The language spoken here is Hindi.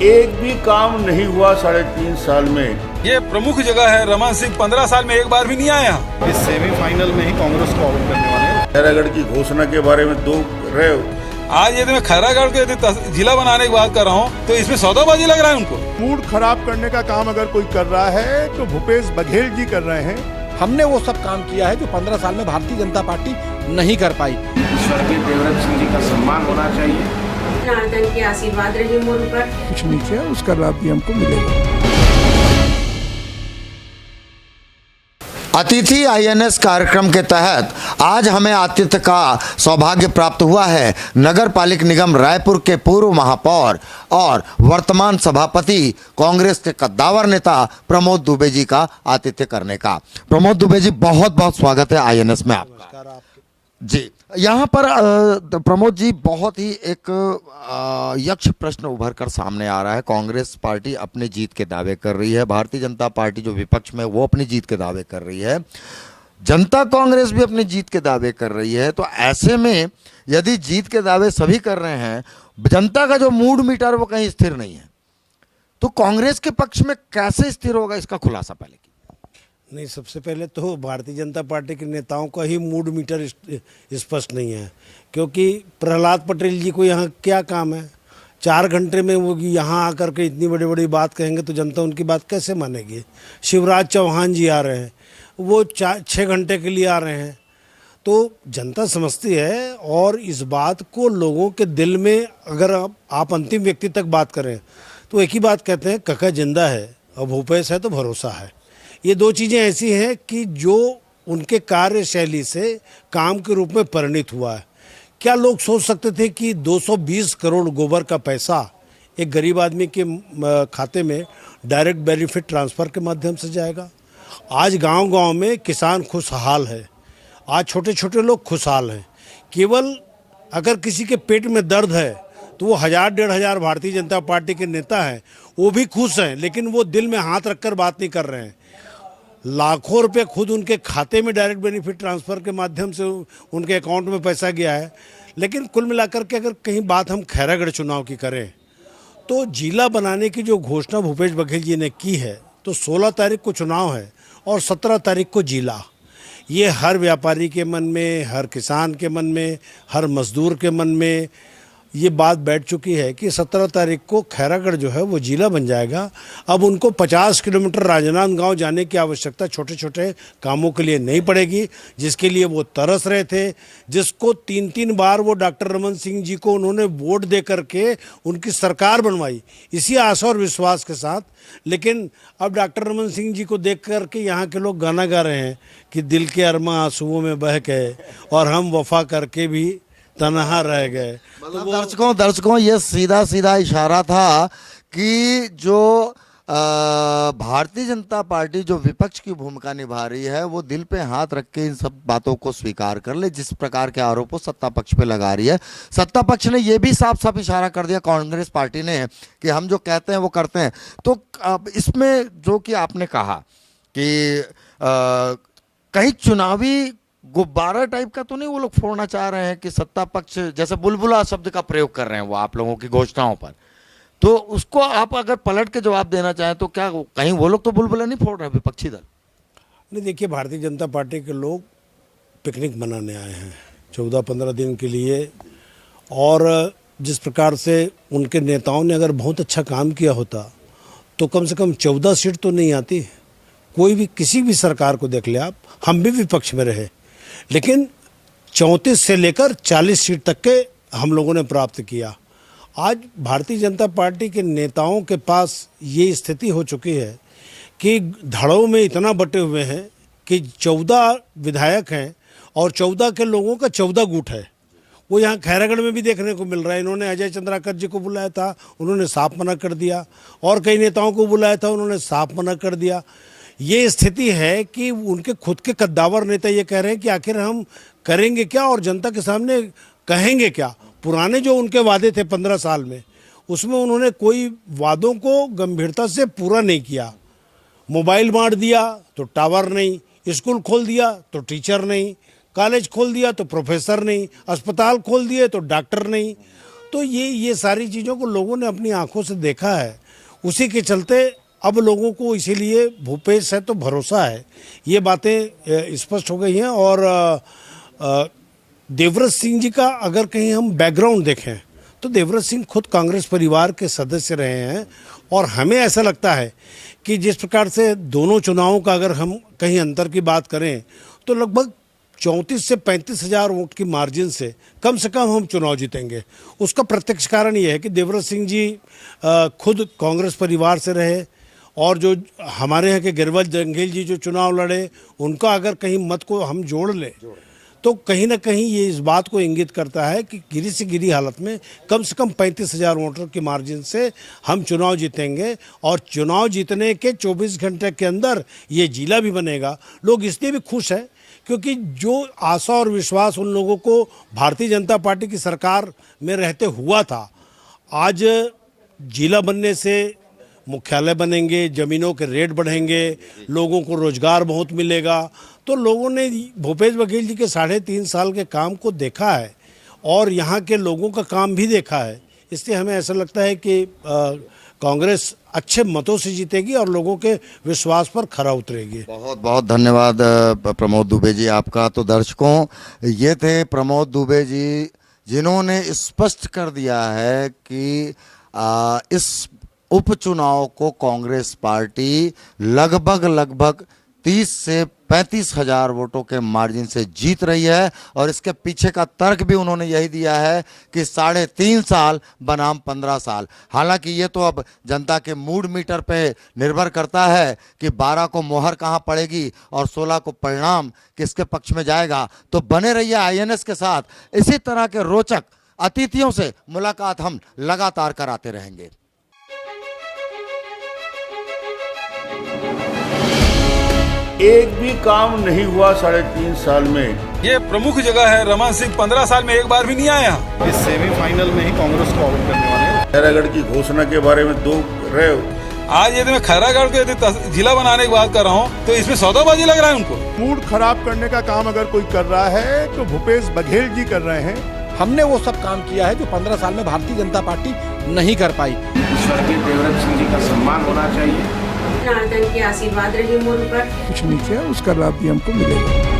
एक भी काम नहीं हुआ 3.5 साल में। ये प्रमुख जगह है। रमन सिंह 15 साल में एक बार भी नहीं आया यहाँ। इस सेमीफाइनल में ही कांग्रेस को आउट करने वाले हैं। खैरागढ़ की घोषणा के बारे में दो रहे हो। आज यदि मैं खैरागढ़ के जिला बनाने की बात कर रहा हूँ तो इसमें सौदाबाजी लग रहा है उनको। मूड खराब करने का काम अगर कोई कर रहा है तो भूपेश बघेल जी कर रहे हैं। हमने वो सब काम किया है जो 15 साल में भारतीय जनता पार्टी नहीं कर पाई। स्वर्गीय देवव्रत सिंह जी का सम्मान होना चाहिए। जनार्दन के आशीर्वाद रहे मुझ पर। कुछ नहीं किया, उसका लाभ भी हमको मिलेगा। अतिथि आईएनएस कार्यक्रम के तहत आज हमें आतिथ्य का सौभाग्य प्राप्त हुआ है। नगर पालिक निगम रायपुर के पूर्व महापौर और वर्तमान सभापति कांग्रेस के कद्दावर नेता प्रमोद दुबे जी का आतिथ्य करने का। प्रमोद दुबे जी, बहुत बहुत स्वागत है आईएनएस में आपका। जी, यहाँ पर प्रमोद जी, बहुत ही एक यक्ष प्रश्न उभर कर सामने आ रहा है। कांग्रेस पार्टी अपनी जीत के दावे कर रही है, भारतीय जनता पार्टी जो विपक्ष में वो अपनी जीत के दावे कर रही है, जनता कांग्रेस भी अपनी जीत के दावे कर रही है। तो ऐसे में यदि जीत के दावे सभी कर रहे हैं, जनता का जो मूड मीटर वो कहीं स्थिर नहीं है, तो कांग्रेस के पक्ष में कैसे स्थिर होगा, इसका खुलासा पहले। नहीं, सबसे पहले तो भारतीय जनता पार्टी के नेताओं का ही मूड मीटर स्पष्ट नहीं है, क्योंकि प्रहलाद पटेल जी को यहाँ क्या काम है? 4 घंटे में वो यहाँ आकर के इतनी बड़ी बड़ी बात कहेंगे तो जनता उनकी बात कैसे मानेगी? शिवराज चौहान जी आ रहे हैं, वो 6 घंटे के लिए आ रहे हैं, तो जनता समझती है। और इस बात को लोगों के दिल में, अगर आप अंतिम व्यक्ति तक बात करें तो एक ही बात कहते हैं, कका जिंदा है और भूपेश है तो भरोसा है। ये दो चीज़ें ऐसी हैं कि जो उनके कार्यशैली से काम के रूप में परिणित हुआ है। क्या लोग सोच सकते थे कि 220 करोड़ गोबर का पैसा एक गरीब आदमी के खाते में डायरेक्ट बेनिफिट ट्रांसफ़र के माध्यम से जाएगा? आज गांव-गांव में किसान खुशहाल है, आज छोटे छोटे लोग खुशहाल हैं। केवल अगर किसी के पेट में दर्द है तो वो 1000-1500 भारतीय जनता पार्टी के नेता हैं, वो भी खुश हैं, लेकिन वो दिल में हाथ रखकर बात नहीं कर रहे हैं। लाखों रुपए खुद उनके खाते में डायरेक्ट बेनिफिट ट्रांसफ़र के माध्यम से उनके अकाउंट में पैसा गया है। लेकिन कुल मिलाकर के अगर कहीं बात हम खैरागढ़ चुनाव की करें तो जिला बनाने की जो घोषणा भूपेश बघेल जी ने की है, तो 16 तारीख को चुनाव है और 17 तारीख को जिला। ये हर व्यापारी के मन में, हर किसान के मन में, हर मजदूर के मन में ये बात बैठ चुकी है कि 17 तारीख को खैरागढ़ जो है वो जिला बन जाएगा। अब उनको 50 किलोमीटर राजनांदगांव जाने की आवश्यकता छोटे छोटे कामों के लिए नहीं पड़ेगी, जिसके लिए वो तरस रहे थे, जिसको 3-3 बार वो डॉक्टर रमन सिंह जी को उन्होंने वोट दे करके उनकी सरकार बनवाई, इसी आशा और विश्वास के साथ। लेकिन अब डॉक्टर रमन सिंह जी को देख करके यहाँ के लोग गाना गा रहे हैं कि दिल के अरमा आंसुओं में बह गए और हम वफा करके भी तनहा रह गए। मतलब दर्शकों ये सीधा सीधा इशारा था कि जो भारतीय जनता पार्टी जो विपक्ष की भूमिका निभा रही है वो दिल पे हाथ रख के इन सब बातों को स्वीकार कर ले, जिस प्रकार के आरोपों सत्ता पक्ष पे लगा रही है। सत्ता पक्ष ने ये भी साफ साफ इशारा कर दिया कांग्रेस पार्टी ने कि हम जो कहते हैं वो करते हैं। तो इसमें जो कि आपने कहा कि कहीं चुनावी गुब्बारा टाइप का तो नहीं वो लोग फोड़ना चाह रहे हैं कि सत्ता पक्ष जैसे बुलबुला शब्द का प्रयोग कर रहे हैं वो आप लोगों की घोषणाओं पर, तो उसको आप अगर पलट के जवाब देना चाहें तो क्या कहीं वो लोग तो बुलबुला नहीं फोड़ रहे हैं विपक्षी दल? नहीं, देखिए, भारतीय जनता पार्टी के लोग पिकनिक मनाने आए हैं 14-15 दिन के लिए, और जिस प्रकार से उनके नेताओं ने अगर बहुत अच्छा काम किया होता तो कम से कम 14 सीट तो नहीं आती। कोई भी किसी भी सरकार को देख ले आप, हम भी विपक्ष में रहे, लेकिन 34 से लेकर 40 सीट तक के हम लोगों ने प्राप्त किया। आज भारतीय जनता पार्टी के नेताओं के पास ये स्थिति हो चुकी है कि धड़ों में इतना बटे हुए हैं कि 14 विधायक हैं और 14 के लोगों का 14 गुट है। वो यहाँ खैरागढ़ में भी देखने को मिल रहा है। इन्होंने अजय चंद्राकर जी को बुलाया था, उन्होंने साफ मना कर दिया, और कई नेताओं को बुलाया था, उन्होंने साफ मना कर दिया। ये स्थिति है कि उनके खुद के कद्दावर नेता ये कह रहे हैं कि आखिर हम करेंगे क्या और जनता के सामने कहेंगे क्या। पुराने जो उनके वादे थे 15 साल में, उसमें उन्होंने कोई वादों को गंभीरता से पूरा नहीं किया। मोबाइल बांट दिया तो टावर नहीं, स्कूल खोल दिया तो टीचर नहीं, कॉलेज खोल दिया तो प्रोफेसर नहीं, अस्पताल खोल दिए तो डॉक्टर नहीं। तो ये सारी चीज़ों को लोगों ने अपनी आंखों से देखा है। उसी के चलते अब लोगों को इसीलिए भूपेश है तो भरोसा है, ये बातें स्पष्ट हो गई हैं। और देवव्रत सिंह जी का अगर कहीं हम बैकग्राउंड देखें तो देवव्रत सिंह खुद कांग्रेस परिवार के सदस्य रहे हैं। और हमें ऐसा लगता है कि जिस प्रकार से दोनों चुनावों का अगर हम कहीं अंतर की बात करें तो लगभग 34 से 35 हज़ार वोट की मार्जिन से कम हम चुनाव जीतेंगे। उसका प्रत्यक्ष कारण ये है कि देवव्रत सिंह जी खुद कांग्रेस परिवार से रहे, और जो हमारे यहाँ के गिरिराज जंघेल जी जो चुनाव लड़े, उनका अगर कहीं मत को हम जोड़ लें तो कहीं ना कहीं ये इस बात को इंगित करता है कि गिरी से गिरी हालत में कम से कम 35 हज़ार वोटर की मार्जिन से हम चुनाव जीतेंगे। और चुनाव जीतने के 24 घंटे के अंदर ये जिला भी बनेगा। लोग इसलिए भी खुश हैं क्योंकि जो आशा और विश्वास उन लोगों को भारतीय जनता पार्टी की सरकार में रहते हुआ था, आज जिला बनने से मुख्यालय बनेंगे, ज़मीनों के रेट बढ़ेंगे, लोगों को रोजगार बहुत मिलेगा। तो लोगों ने भूपेश बघेल जी के 3.5 साल के काम को देखा है और यहाँ के लोगों का काम भी देखा है। इसलिए हमें ऐसा लगता है कि कांग्रेस अच्छे मतों से जीतेगी और लोगों के विश्वास पर खरा उतरेगी। बहुत बहुत धन्यवाद प्रमोद दुबे जी आपका। तो दर्शकों, ये थे प्रमोद दुबे जी जिन्होंने स्पष्ट कर दिया है कि इस उपचुनाव को कांग्रेस पार्टी लगभग 30 से 35 हज़ार वोटों के मार्जिन से जीत रही है। और इसके पीछे का तर्क भी उन्होंने यही दिया है कि 3.5 साल बनाम 15 साल। हालांकि ये तो अब जनता के मूड मीटर पे निर्भर करता है कि 12 को मोहर कहां पड़ेगी और 16 को परिणाम किसके पक्ष में जाएगा। तो बने रहिए INS के साथ, इसी तरह के रोचक अतिथियों से मुलाकात हम लगातार कराते रहेंगे। एक भी काम नहीं हुआ 3.5 साल में। ये प्रमुख जगह है। रमन सिंह 15 साल में एक बार भी नहीं आया यहाँ। इस सेमीफाइनल में ही कांग्रेस को आउट करने वाले हैं। खैरागढ़ की घोषणा के बारे में दो रहे हो। आज यदि मैं खैरागढ़ को यदि जिला बनाने की बात कर रहा हूँ तो इसमें सौदाबाजी लग रहा है उनको। मूड खराब करने का काम अगर कोई कर रहा है तो भूपेश बघेल जी कर रहे हैं। हमने वो सब काम किया है जो 15 साल में भारतीय जनता पार्टी नहीं कर पाई। स्वर्गीय देवव्रत सिंह जी का सम्मान होना चाहिए। जनार्दन के आशीर्वाद रहे मोर पर। कुछ नहीं किया, उसका लाभ भी हमको मिलेगा।